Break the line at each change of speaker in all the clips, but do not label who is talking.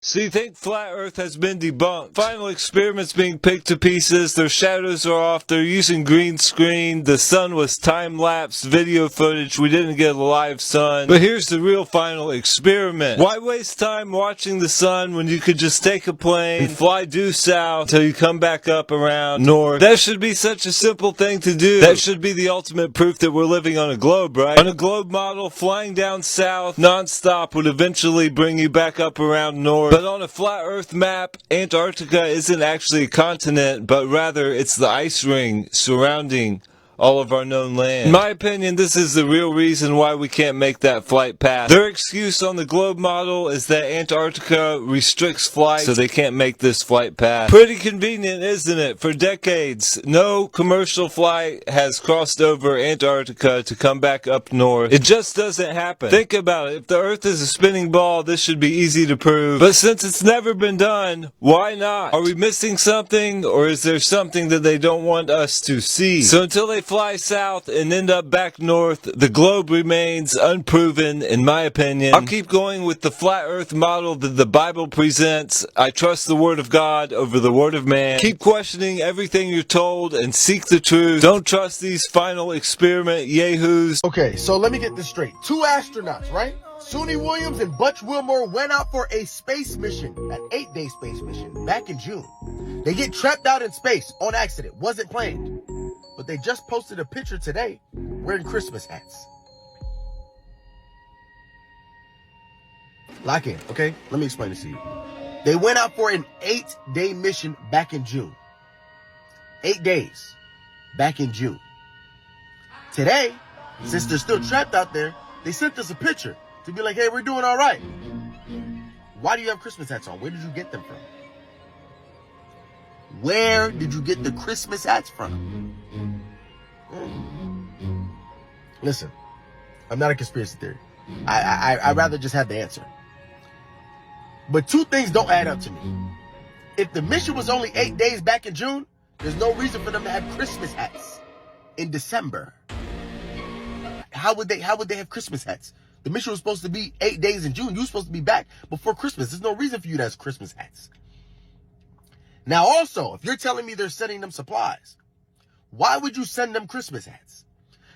So you think flat Earth has been debunked? Final experiments being picked to pieces, their shadows are off, they're using green screen, the sun was time-lapse video footage, we didn't get a live sun. But here's the real final experiment. Why waste time watching the sun when you could just take a plane and fly due south till you come back up around north? That should be such a simple thing to do. That should be the ultimate proof that we're living on a globe, right? On a globe model, flying down south non-stop would eventually bring you back up around north. But on a flat Earth map, Antarctica isn't actually a continent, but rather it's the ice ring surrounding all of our known land. In my opinion, this is the real reason why we can't make that flight path. Their excuse on the globe model is that Antarctica restricts flights, so they can't make this flight path. Pretty convenient, isn't it? For decades, no commercial flight has crossed over Antarctica to come back up north. It just doesn't happen. Think about it. If the Earth is a spinning ball, this should be easy to prove. But since it's never been done, why not? Are we missing something, or is there something that they don't want us to see? So until they fly south and end up back north, the globe remains unproven, in my opinion. I'll keep going with the flat Earth model that the Bible presents. I trust the Word of God over the Word of man. Keep questioning everything you're told and seek the truth. Don't trust these final experiment yahoos.
Okay, so let me get this straight. 2 astronauts, right? Suni Williams and Butch Wilmore went out for a space mission, an 8-day space mission, back in June. They get trapped out in space on accident. Wasn't planned. But they just posted a picture today wearing Christmas hats. Lock in, okay? Let me explain this to you. They went out for an 8-day mission back in June. 8 days back in June. Today, since they're still trapped out there, they sent us a picture to be like, hey, we're doing all right. Why do you have Christmas hats on? Where did you get them from? Where did you get the Christmas hats from? Listen, I'm not a conspiracy theory. I'd rather just have the answer. But 2 things don't add up to me. If the mission was only 8 days back in June, there's no reason for them to have Christmas hats in December. How would they have Christmas hats? The mission was supposed to be 8 days in June. You were supposed to be back before Christmas. There's no reason for you to have Christmas hats. Now also, if you're telling me they're sending them supplies, why would you send them Christmas hats?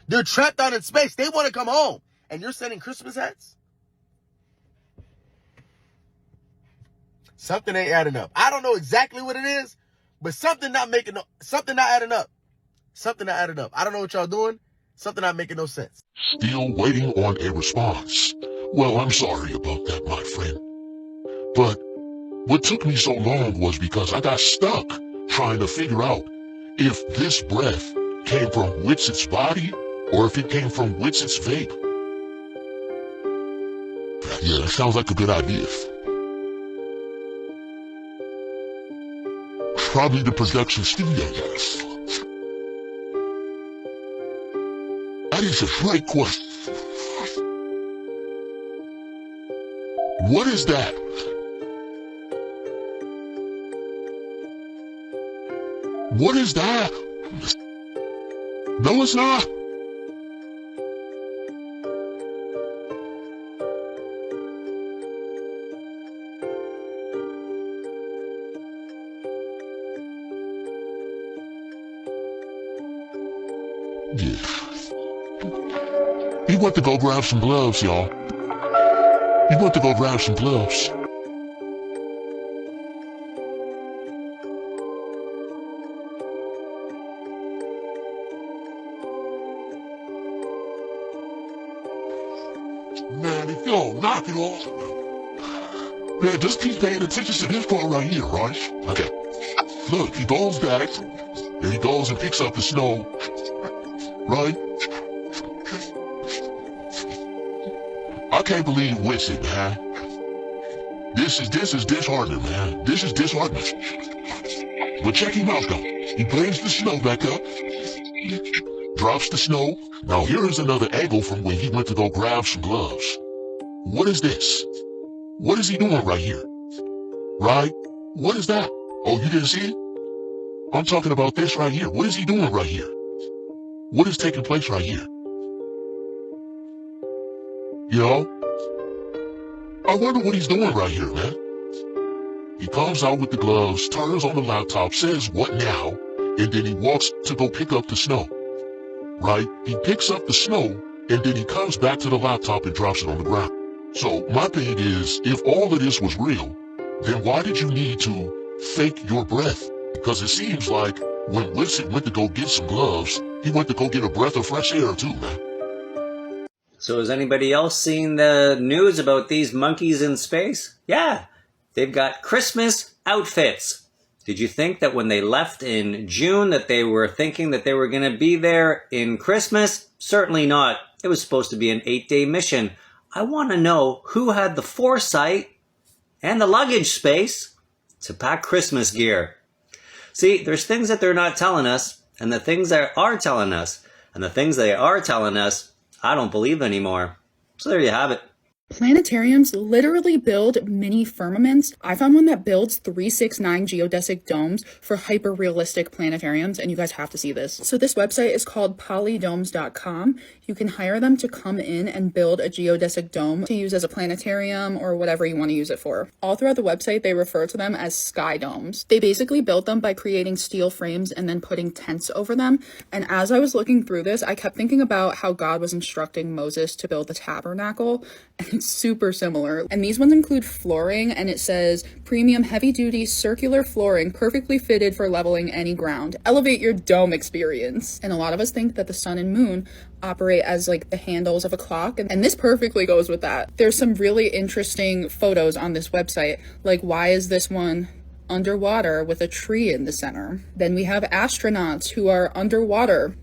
They're trapped out in space. They want to come home. And you're sending Christmas hats? Something ain't adding up. I don't know exactly what it is, but something not adding up. Something not adding up. I don't know what y'all doing. Something not making no sense.
Still waiting on a response. Well, I'm sorry about that, my friend. But what took me so long was because I got stuck trying to figure out if this breath came from Whitsit's body or if it came from Whitsit's vape. Yeah, that sounds like a good idea. Probably the production studio, yes. That is a great question. What is that? What is that? No, it's not. Yeah. He went to go grab some gloves, y'all. He went to go grab some gloves. Man, if y'all knock it off. Man, just keep paying attention to this part right here, right? Okay. Look, he goes back, and he goes and picks up the snow, right? I can't believe Whitsit, man. This is disheartening, man. This is disheartening. But check him out, though. He brings the snow back up, drops the snow. Now here is another angle from when he went to go grab some gloves. What is this? What is he doing right here? Right? What is that? Oh, you didn't see it? I'm talking about this right here. What is he doing right here? What is taking place right here? You know? I wonder what he's doing right here, man. He comes out with the gloves, turns on the laptop, says, "What now?" And then he walks to go pick up the snow. Right? He picks up the snow, and then he comes back to the laptop and drops it on the ground. So my thing is, if all of this was real, then why did you need to fake your breath? Because it seems like when Whitsitt went to go get some gloves, he went to go get a breath of fresh air too, man.
So has anybody else seen the news about these monkeys in space? Yeah, they've got Christmas outfits. Did you think that when they left in June that they were thinking that they were going to be there in Christmas? Certainly not. It was supposed to be an 8-day mission. I want to know who had the foresight and the luggage space to pack Christmas gear. See, there's things that they're not telling us, and the things they are telling us, and the things they are telling us, I don't believe anymore. So there you have it.
Planetariums literally build mini firmaments. I found one that builds 369 geodesic domes for hyper-realistic planetariums, and you guys have to see this. So this website is called polydomes.com. You can hire them to come in and build a geodesic dome to use as a planetarium or whatever you want to use it for. All throughout the website, they refer to them as sky domes. They basically built them by creating steel frames and then putting tents over them. And as I was looking through this, I kept thinking about how God was instructing Moses to build the tabernacle, and it's super similar. And these ones include flooring, and it says premium heavy-duty circular flooring perfectly fitted for leveling any ground. Elevate your dome experience. And a lot of us think that the sun and moon operate as like the handles of a clock, and this perfectly goes with that. There's some really interesting photos on this website, like why is this one underwater with a tree in the center? Then we have astronauts who are underwater.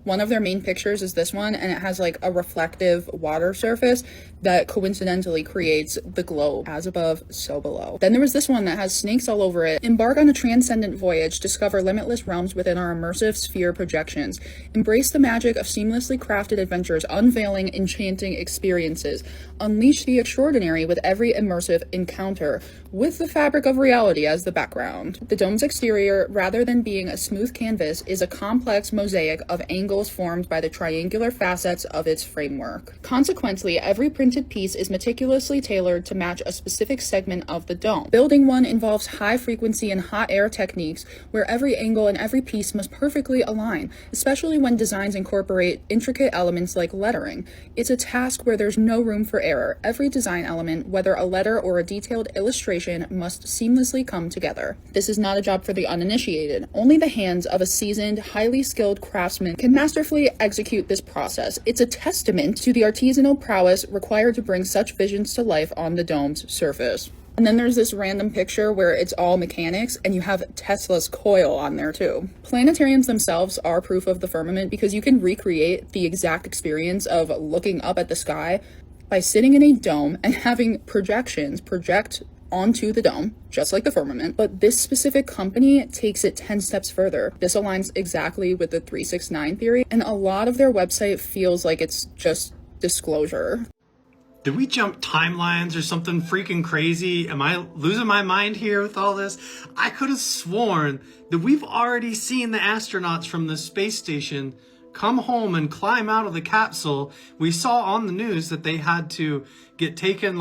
One of their main pictures is this one, and it has like a reflective water surface that coincidentally creates the globe. As above, so below. Then there was this one that has snakes all over it. Embark on a transcendent voyage, discover limitless realms within our immersive sphere projections. Embrace the magic of seamlessly crafted adventures, unveiling enchanting experiences. Unleash the extraordinary with every immersive encounter, with the fabric of reality as the background. The dome's exterior, rather than being a smooth canvas, is a complex mosaic of angles formed by the triangular facets of its framework. Consequently, every printed piece is meticulously tailored to match a specific segment of the dome. Building one involves high frequency and hot air techniques where every angle and every piece must perfectly align, especially when designs incorporate intricate elements like lettering. It's a task where there's no room for error. Every design element, whether a letter or a detailed illustration, must seamlessly come together. This is not a job for the uninitiated. Only the hands of a seasoned, highly skilled craftsman can masterfully execute this process. It's a testament to the artisanal prowess required to bring such visions to life on the dome's surface. And then there's this random picture where it's all mechanics, and you have Tesla's coil on there too. Planetariums themselves are proof of the firmament because you can recreate the exact experience of looking up at the sky by sitting in a dome and having projections project onto the dome, just like the firmament. But this specific company takes it 10 steps further. This aligns exactly with the 369 theory, and a lot of their website feels like it's just disclosure.
Did we jump timelines or something freaking crazy? Am I losing my mind here with all this? I could have sworn that we've already seen the astronauts from the space station come home and climb out of the capsule. We saw on the news that they had to get taken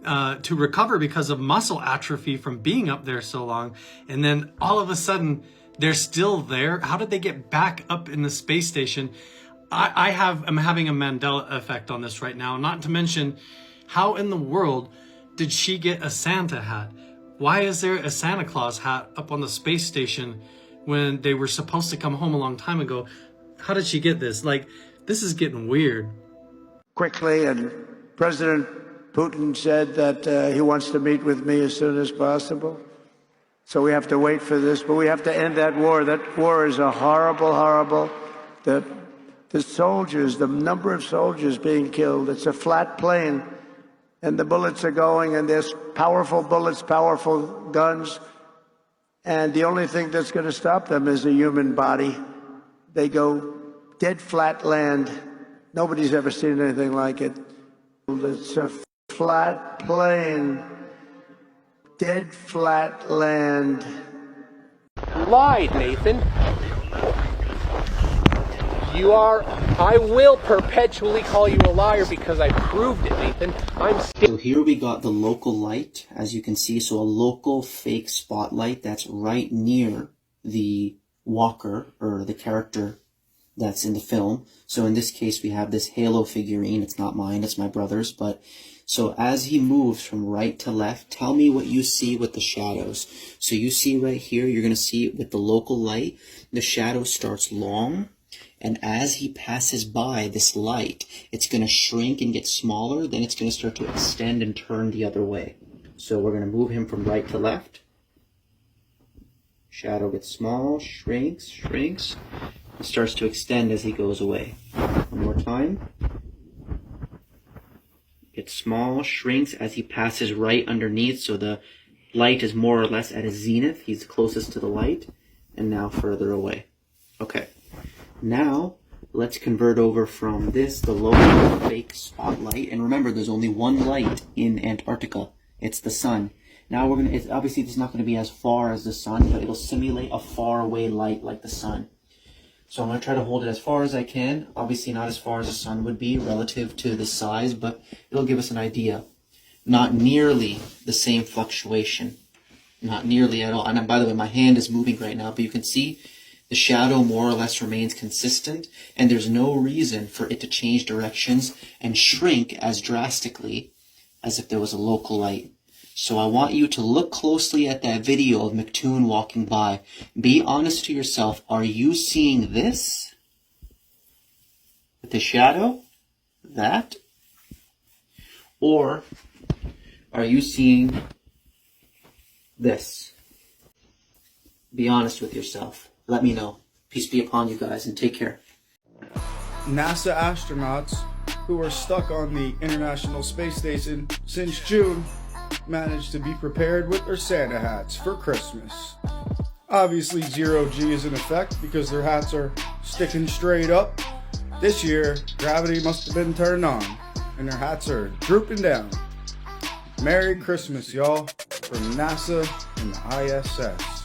to recover because of muscle atrophy from being up there so long. And then all of a sudden they're still there. How did they get back up in the space station? I'm having a Mandela effect on this right now. Not to mention, how in the world did she get a Santa hat? Why is there a Santa Claus hat up on the space station when they were supposed to come home a long time ago? How did she get this? This is getting weird.
Quickly, and President Putin said that he wants to meet with me as soon as possible. So we have to wait for this, but we have to end that war. That war is a horrible. The soldiers, the number of soldiers being killed, it's a flat plane, and the bullets are going, and there's powerful bullets, powerful guns, and the only thing that's going to stop them is a human body. They go dead flat land. Nobody's ever seen anything like it. It's a flat plane, dead flat land.
Lied, Nathan. you are, I will perpetually call you a liar because I proved it, Nathan.
So here we got the local light, as you can see. So a local fake spotlight that's right near the walker or the character that's in the film. So in this case, we have this Halo figurine. It's not mine, it's my brother's. But so as he moves from right to left, tell me what you see with the shadows. So you see right here, you're going to see with the local light, the shadow starts long. And as he passes by this light, it's going to shrink and get smaller. Then it's going to start to extend and turn the other way. So we're going to move him from right to left. Shadow gets small, shrinks, shrinks. It starts to extend as he goes away. One more time. Gets small, shrinks as he passes right underneath. So the light is more or less at his zenith. He's closest to the light. And now further away. Okay. Now, let's convert over from this, the local fake spotlight. And remember, there's only one light in Antarctica. It's the sun. Now we're going to, obviously it's not going to be as far as the sun, but it'll simulate a far away light like the sun. So I'm going to try to hold it as far as I can. Obviously not as far as the sun would be relative to the size, but it'll give us an idea. Not nearly the same fluctuation. Not nearly at all. And by the way, my hand is moving right now, but you can see the shadow more or less remains consistent, and there's no reason for it to change directions and shrink as drastically as if there was a local light. So I want you to look closely at that video of McToon walking by. Be honest to yourself. Are you seeing this? With the shadow? That? Or are you seeing this? Be honest with yourself. Let me know. Peace be upon you guys, and take care.
NASA astronauts who are stuck on the International Space Station since June managed to be prepared with their Santa hats for Christmas. Obviously, zero G is in effect because their hats are sticking straight up. This year, gravity must have been turned on, and their hats are drooping down. Merry Christmas, y'all, from NASA and the ISS.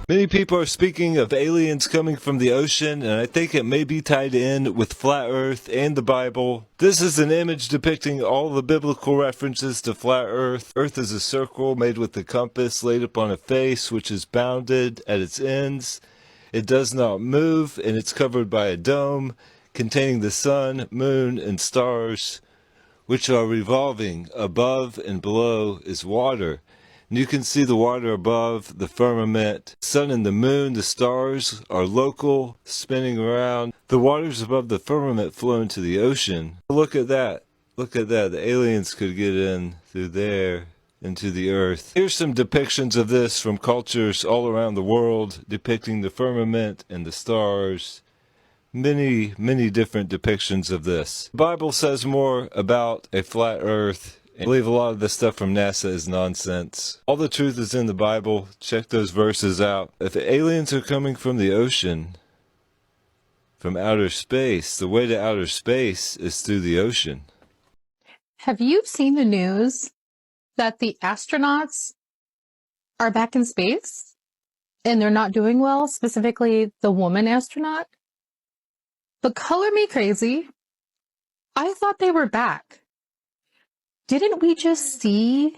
Many people are speaking of aliens coming from the ocean, and I think it may be tied in with flat earth and the Bible. This is an image depicting all the biblical references to flat earth. Earth is a circle made with a compass laid upon a face which is bounded at its ends. It does not move, and it's covered by a dome containing the sun, moon, and stars, which are revolving. Above and below is water. And you can see the water above, the firmament, sun and the moon, the stars are local, spinning around. The waters above the firmament flow into the ocean. Look at that. Look at that. The aliens could get in through there into the earth. Here's some depictions of this from cultures all around the world, depicting the firmament and the stars. Many, many different depictions of this. The Bible says more about a flat earth. I believe a lot of the stuff from NASA is nonsense. All the truth is in the Bible. Check those verses out. If the aliens are coming from the ocean, from outer space, the way to outer space is through the ocean.
Have you seen the news that the astronauts are back in space and they're not doing well, specifically the woman astronaut? But color me crazy. I thought they were back. Didn't we just see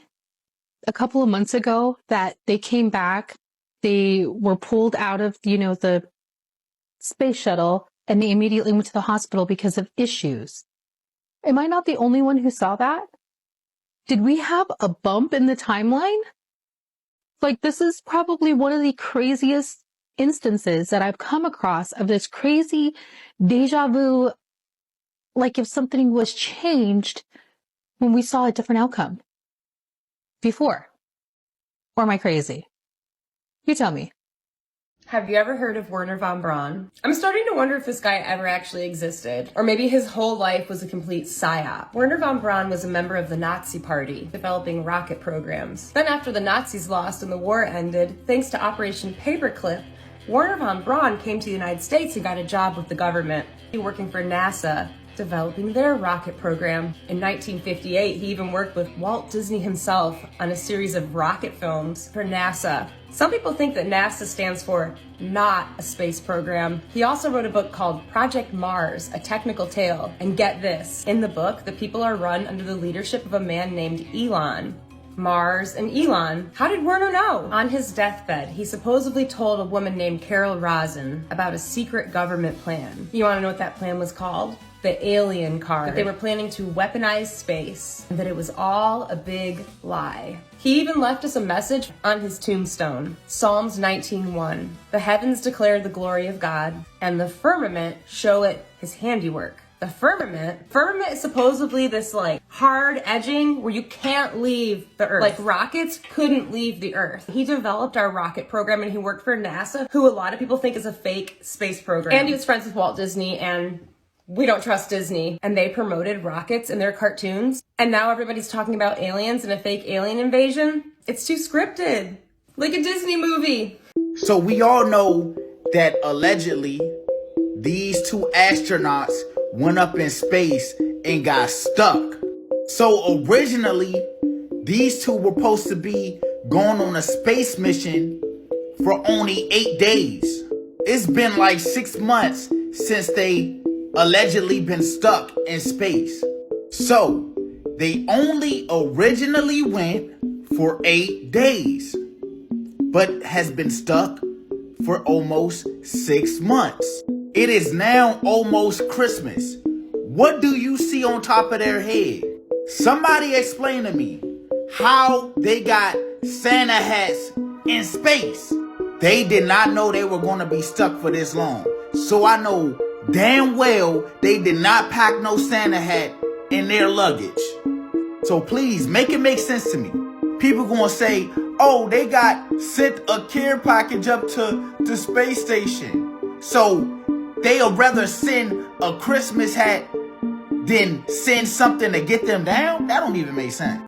a couple of months ago that they came back, they were pulled out of, the space shuttle, and they immediately went to the hospital because of issues? Am I not the only one who saw that? Did we have a bump in the timeline? Like, this is probably one of the craziest instances that I've come across of this crazy deja vu, like if something was changed when we saw a different outcome before. Or am I crazy? You tell me.
Have you ever heard of Wernher von Braun? I'm starting to wonder if this guy ever actually existed, or maybe his whole life was a complete psyop. Wernher von Braun was a member of the Nazi Party, developing rocket programs. Then after the Nazis lost and the war ended, thanks to Operation Paperclip, Wernher von Braun came to the United States and got a job with the government, working for NASA. developing their rocket program. In 1958, he even worked with Walt Disney himself on a series of rocket films for NASA. Some people think that NASA stands for not a space program. He also wrote a book called Project Mars, A Technical Tale. And get this, in the book, the people are run under the leadership of a man named Elon. Mars and Elon. How did Werner know? On his deathbed, he supposedly told a woman named Carol Rosin about a secret government plan. You want to know what that plan was called? The alien card. That they were planning to weaponize space, and that it was all a big lie. He even left us a message on his tombstone. Psalms 19:1. The heavens declare the glory of God, and the firmament show it his handiwork. The firmament is supposedly this like hard edging where you can't leave the Earth. Like rockets couldn't leave the Earth. He developed our rocket program and he worked for NASA, who a lot of people think is a fake space program. And he was friends with Walt Disney, and we don't trust Disney. And they promoted rockets in their cartoons. And now everybody's talking about aliens and a fake alien invasion. It's too scripted. Like a Disney movie.
So we all know that allegedly these two astronauts went up in space and got stuck. So originally, these two were supposed to be going on a space mission for only 8 days. It's been like 6 months since they allegedly been stuck in space. So they only originally went for 8 days, but has been stuck for almost 6 months. It is now almost Christmas. What do you see on top of their head? Somebody explain to me how they got Santa hats in space. They did not know they were going to be stuck for this long. So I know damn well they did not pack no Santa hat in their luggage. So please make it make sense to me. People gonna say, oh, they got sent a care package up to the space station. So they'll rather send a Christmas hat than send something to get them down? That don't even make sense.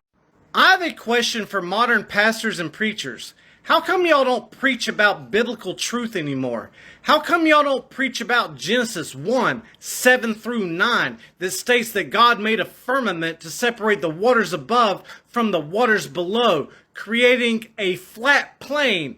I have a question for modern pastors and preachers. How come y'all don't preach about biblical truth anymore? How come y'all don't preach about Genesis 1, 7 through 9 that states that God made a firmament to separate the waters above from the waters below, creating a flat plane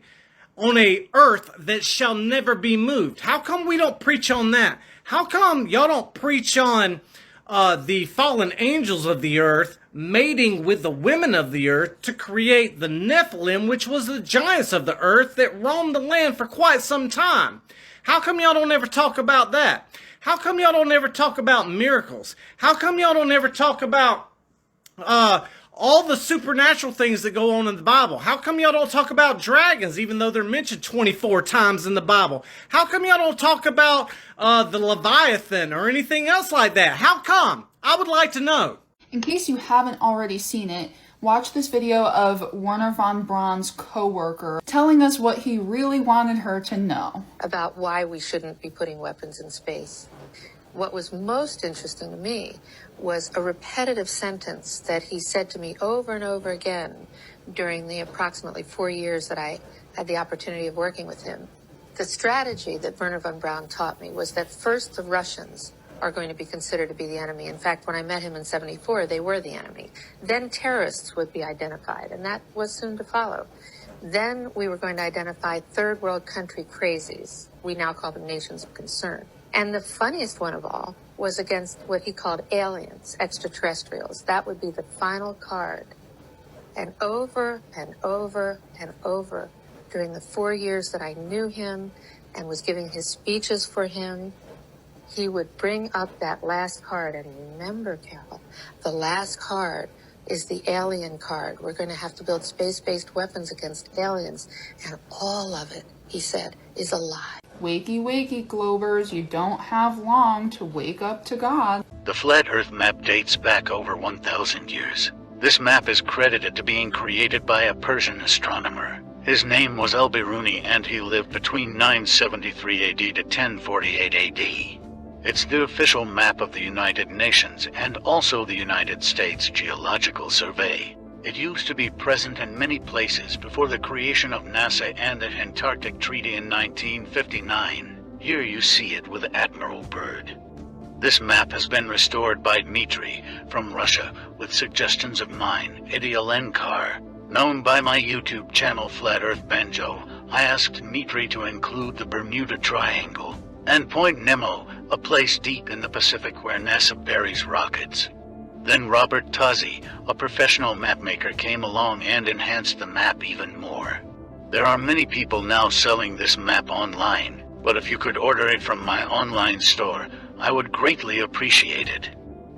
on a earth that shall never be moved? How come we don't preach on that? How come y'all don't preach on the fallen angels of the earth mating with the women of the earth to create the Nephilim, which was the giants of the earth that roamed the land for quite some time? How come y'all don't ever talk about that? How come y'all don't ever talk about miracles? How come y'all don't ever talk about all the supernatural things that go on in the Bible? How come y'all don't talk about dragons, even though they're mentioned 24 times in the Bible? How come y'all don't talk about the Leviathan or anything else like that? How come? I would like to know.
In case you haven't already seen it, watch this video of Wernher von Braun's co-worker telling us what he really wanted her to know.
About why we shouldn't be putting weapons in space. What was most interesting to me was a repetitive sentence that he said to me over and over again during the approximately 4 years that I had the opportunity of working with him. The strategy that Wernher von Braun taught me was that first the Russians are going to be considered to be the enemy. In fact, when I met him in '74, they were the enemy. Then terrorists would be identified, and that was soon to follow. Then we were going to identify third world country crazies. We now call them nations of concern. And the funniest one of all was against what he called aliens, extraterrestrials. That would be the final card. And over and over and over during the 4 years that I knew him and was giving his speeches for him, he would bring up that last card. And remember, Carol, the last card is the alien card. We're going to have to build space-based weapons against aliens. And all of it, he said, is a lie.
Wakey, wakey, Globers, you don't have long to wake up to God.
The Flat Earth map dates back over 1,000 years. This map is credited to being created by a Persian astronomer. His name was Al-Biruni, and he lived between 973 AD to 1048 AD. It's the official map of the United Nations and also the United States Geological Survey. It used to be present in many places before the creation of NASA and the Antarctic Treaty in 1959. Here you see it with Admiral Byrd. This map has been restored by Dmitry from Russia with suggestions of mine, Idialenkar. Known by my YouTube channel Flat Earth Banjo, I asked Dmitry to include the Bermuda Triangle and Point Nemo, a place deep in the Pacific where NASA buries rockets. Then Robert Tozzi, a professional mapmaker, came along and enhanced the map even more. There are many people now selling this map online, but if you could order it from my online store, I would greatly appreciate it.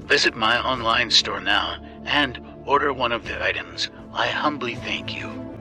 Visit my online store now and order one of the items. I humbly thank you.